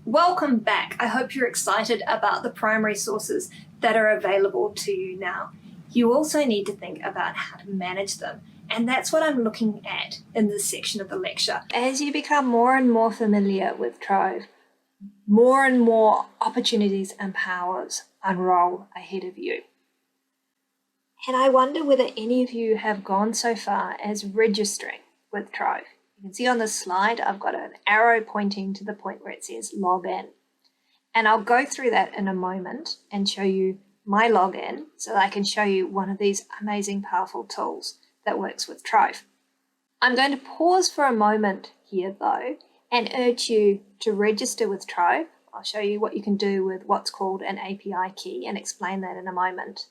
Welcome back. I hope you're excited about the primary sources that are available to you now. You also need to think about how to manage them, and that's what I'm looking at in this section of the lecture. As you become more and more familiar with Trove, more and more opportunities and powers unroll ahead of you. And I wonder whether any of you have gone so far as registering with Trove. You can see on this slide, I've got an arrow pointing to the point where it says login. And I'll go through that in a moment and show you my login so that I can show you one of these amazing, powerful tools that works with Trove. I'm going to pause for a moment here though and urge you to register with Trove. I'll show you what you can do with what's called an API key and explain that in a moment.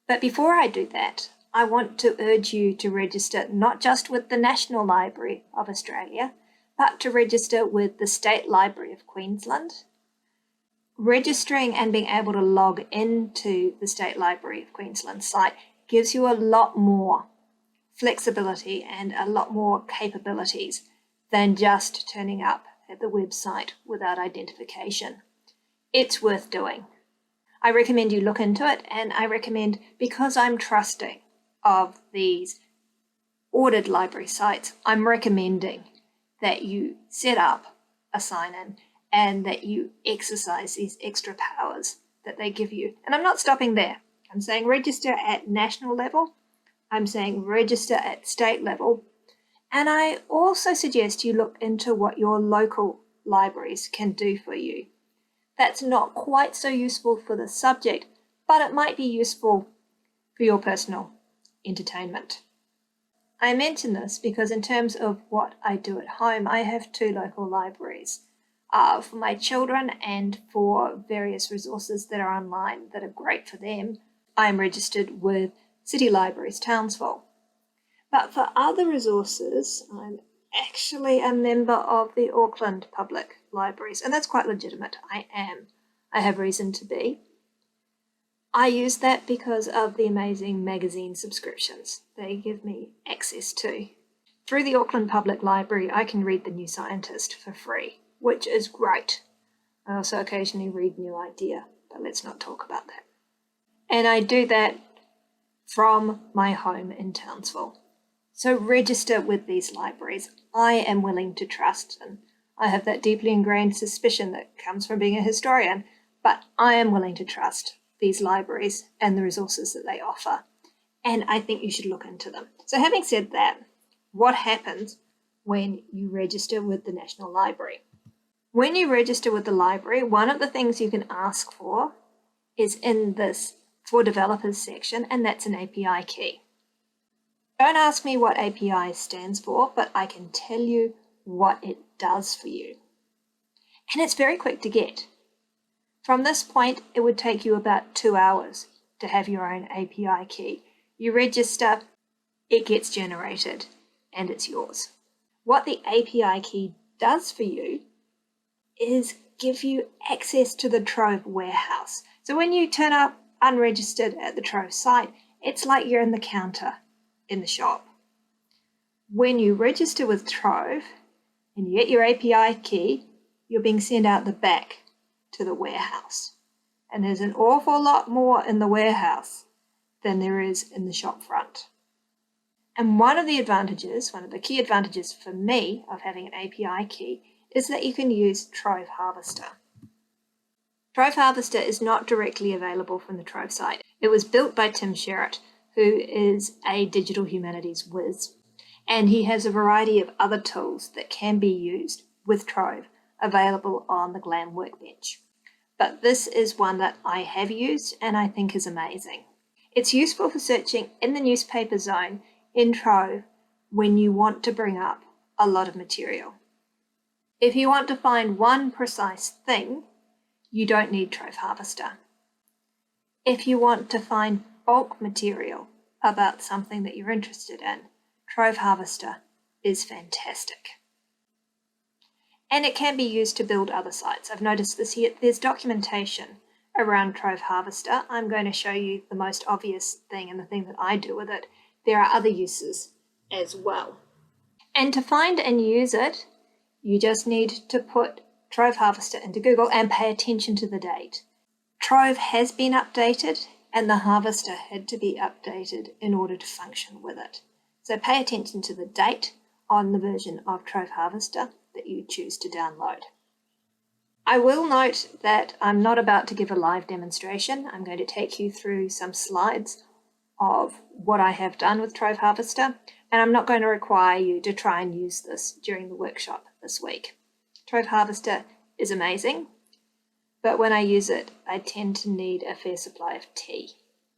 But before I do that, I want to urge you to register not just with the National Library of Australia, but to register with the State Library of Queensland. Registering and being able to log into the State Library of Queensland site gives you a lot more flexibility and a lot more capabilities than just turning up at the website without identification. It's worth doing. I recommend you look into it, and I recommend, because I'm trusting of these ordered library sites, I'm recommending that you set up a sign-in and that you exercise these extra powers that they give you. And I'm not stopping there. I'm saying register at national level. I'm saying register at state level. And I also suggest you look into what your local libraries can do for you. That's not quite so useful for the subject, but it might be useful for your personal entertainment. I mention this because in terms of what I do at home, I have two local libraries for my children and for various resources that are online that are great for them. I am registered with City Libraries Townsville. But for other resources, I'm actually a member of the Auckland Public Libraries, and that's quite legitimate. I have reason to be. I use that because of the amazing magazine subscriptions they give me access to. Through the Auckland Public Library, I can read The New Scientist for free, which is great. I also occasionally read New Idea, but let's not talk about that. And I do that from my home in Townsville. So register with these libraries. I am willing to trust them. I have that deeply ingrained suspicion that comes from being a historian, but I am willing to trust these libraries and the resources that they offer. And I think you should look into them. So having said that, what happens when you register with the National Library? When you register with the library, one of the things you can ask for is in this For Developers section, and that's an API key. Don't ask me what API stands for, but I can tell you what it does for you. And it's very quick to get. From this point, it would take you about 2 hours to have your own API key. You register, it gets generated, and it's yours. What the API key does for you is give you access to the Trove warehouse. So when you turn up unregistered at the Trove site, it's like you're in the counter in the shop. When you register with Trove and you get your API key, you're being sent out the back to the warehouse. And there's an awful lot more in the warehouse than there is in the shop front. And one of the key advantages for me of having an API key is that you can use Trove Harvester. Trove Harvester is not directly available from the Trove site. It was built by Tim Sherratt, who is a digital humanities whiz, and he has a variety of other tools that can be used with Trove available on the GLAM workbench. But this is one that I have used and I think is amazing. It's useful for searching in the newspaper zone in Trove when you want to bring up a lot of material. If you want to find one precise thing, you don't need Trove Harvester. If you want to find bulk material about something that you're interested in, Trove Harvester is fantastic. And it can be used to build other sites. I've noticed this here. There's documentation around Trove Harvester. I'm going to show you the most obvious thing and the thing that I do with it. There are other uses as well. And to find and use it, you just need to put Trove Harvester into Google and pay attention to the date. Trove has been updated and the harvester had to be updated in order to function with it. So pay attention to the date on the version of Trove Harvester that you choose to download. I will note that I'm not about to give a live demonstration. I'm going to take you through some slides of what I have done with Trove Harvester, and I'm not going to require you to try and use this during the workshop this week. Trove Harvester is amazing, but when I use it, I tend to need a fair supply of tea.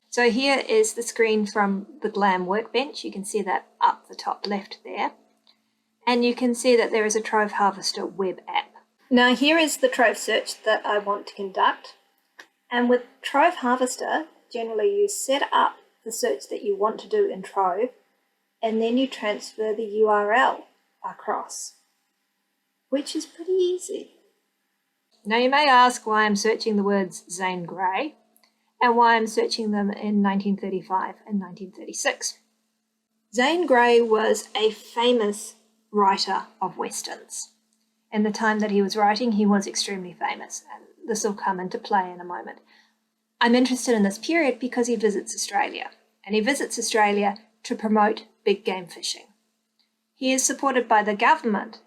So here is the screen from the GLAM workbench. You can see that up the top left there. And you can see that there is a Trove Harvester web app. Now here is the Trove search that I want to conduct. And with Trove Harvester, generally you set up the search that you want to do in Trove, and then you transfer the URL across, which is pretty easy. Now you may ask why I'm searching the words Zane Grey and why I'm searching them in 1935 and 1936. Zane Grey was a famous writer of westerns. In the time that he was writing, he was extremely famous, and this will come into play in a moment. I'm interested in this period because he visits Australia, and he visits Australia to promote big game fishing. He is supported by the government.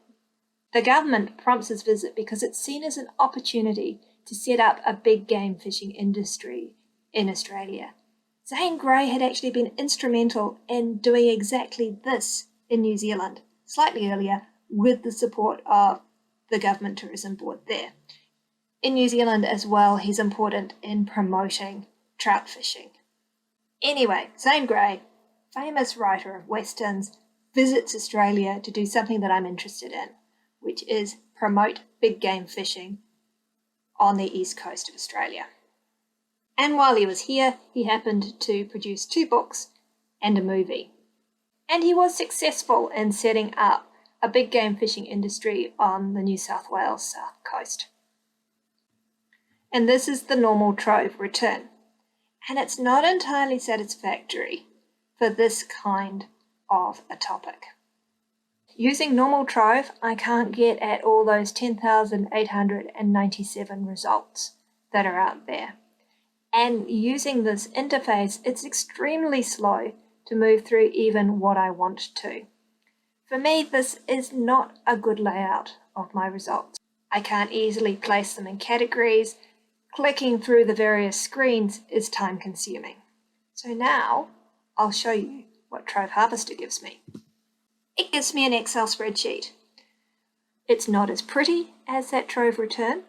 The government prompts his visit because it's seen as an opportunity to set up a big game fishing industry in Australia. Zane Grey had actually been instrumental in doing exactly this in New Zealand, slightly earlier, with the support of the Government Tourism Board there. In New Zealand as well, he's important in promoting trout fishing. Anyway, Zane Grey, famous writer of westerns, visits Australia to do something that I'm interested in, which is promote big game fishing on the east coast of Australia. And while he was here, he happened to produce 2 books and a movie. And he was successful in setting up a big game fishing industry on the New South Wales south coast. And this is the normal Trove return. And it's not entirely satisfactory for this kind of a topic. Using normal Trove, I can't get at all those 10,897 results that are out there. And using this interface, it's extremely slow to move through even what I want to. For me, this is not a good layout of my results. I can't easily place them in categories. Clicking through the various screens is time consuming. So now I'll show you what Trove Harvester gives me. It gives me an Excel spreadsheet. It's not as pretty as that Trove return,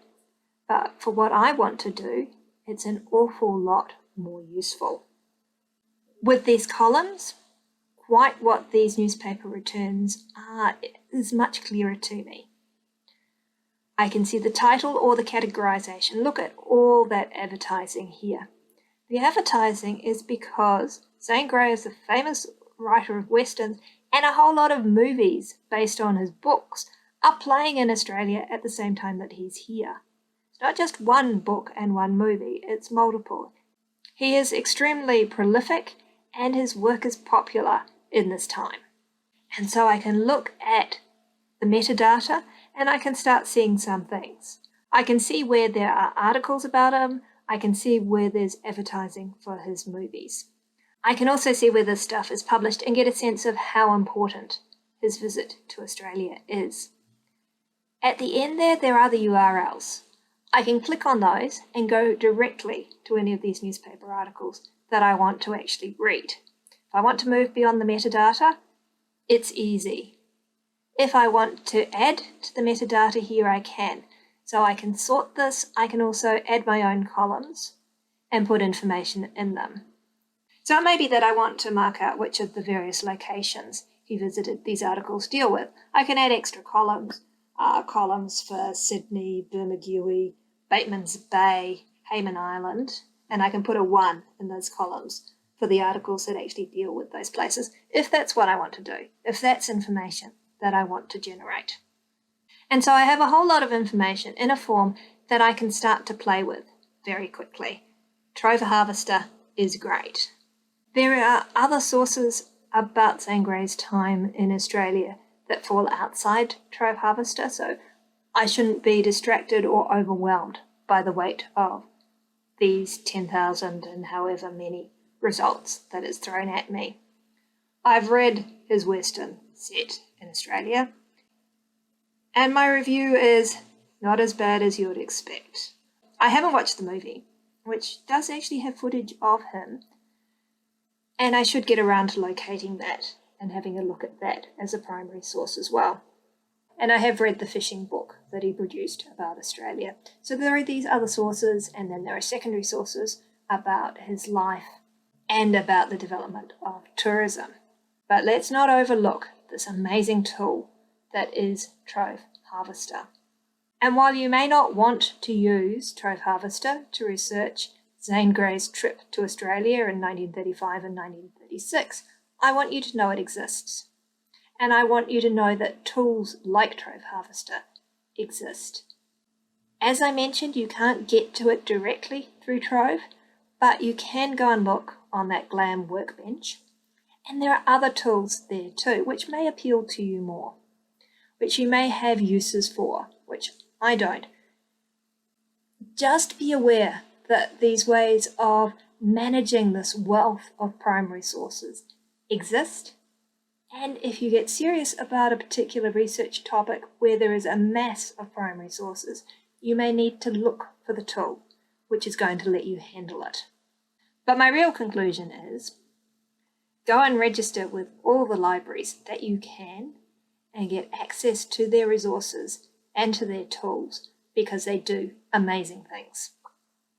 but for what I want to do, it's an awful lot more useful. With these columns, quite what these newspaper returns are is much clearer to me. I can see the title or the categorization. Look at all that advertising here. The advertising is because Zane Grey is a famous writer of westerns, and a whole lot of movies based on his books are playing in Australia at the same time that he's here. It's not just one book and one movie, it's multiple. He is extremely prolific and his work is popular in this time. And so I can look at the metadata and I can start seeing some things. I can see where there are articles about him. I can see where there's advertising for his movies. I can also see where this stuff is published and get a sense of how important his visit to Australia is. At the end there are the URLs. I can click on those and go directly to any of these newspaper articles that I want to actually read. If I want to move beyond the metadata, it's easy. If I want to add to the metadata here, I can. So I can sort this. I can also add my own columns and put information in them. So it may be that I want to mark out which of the various locations he visited these articles deal with. I can add extra columns, columns for Sydney, Bermagui, Bateman's Bay, Hayman Island, and I can put a 1 in those columns for the articles that actually deal with those places, if that's what I want to do, if that's information that I want to generate. And so I have a whole lot of information in a form that I can start to play with very quickly. Trove Harvester is great. There are other sources about Zane Grey's time in Australia that fall outside Trove Harvester, so I shouldn't be distracted or overwhelmed by the weight of these 10,000 and however many results that is thrown at me. I've read his Western set in Australia, and my review is not as bad as you would expect. I haven't watched the movie, which does actually have footage of him, and I should get around to locating that and having a look at that as a primary source as well. And I have read the fishing book that he produced about Australia. So there are these other sources, and then there are secondary sources about his life and about the development of tourism. But let's not overlook this amazing tool that is Trove Harvester. And while you may not want to use Trove Harvester to research Zane Grey's trip to Australia in 1935 and 1936, I want you to know it exists. And I want you to know that tools like Trove Harvester exist. As I mentioned, you can't get to it directly through Trove, but you can go and look on that GLAM workbench. And there are other tools there too, which may appeal to you more, which you may have uses for, which I don't. Just be aware that these ways of managing this wealth of primary sources exist. And if you get serious about a particular research topic where there is a mass of primary sources, you may need to look for the tool which is going to let you handle it. But my real conclusion is, go and register with all the libraries that you can and get access to their resources and to their tools, because they do amazing things.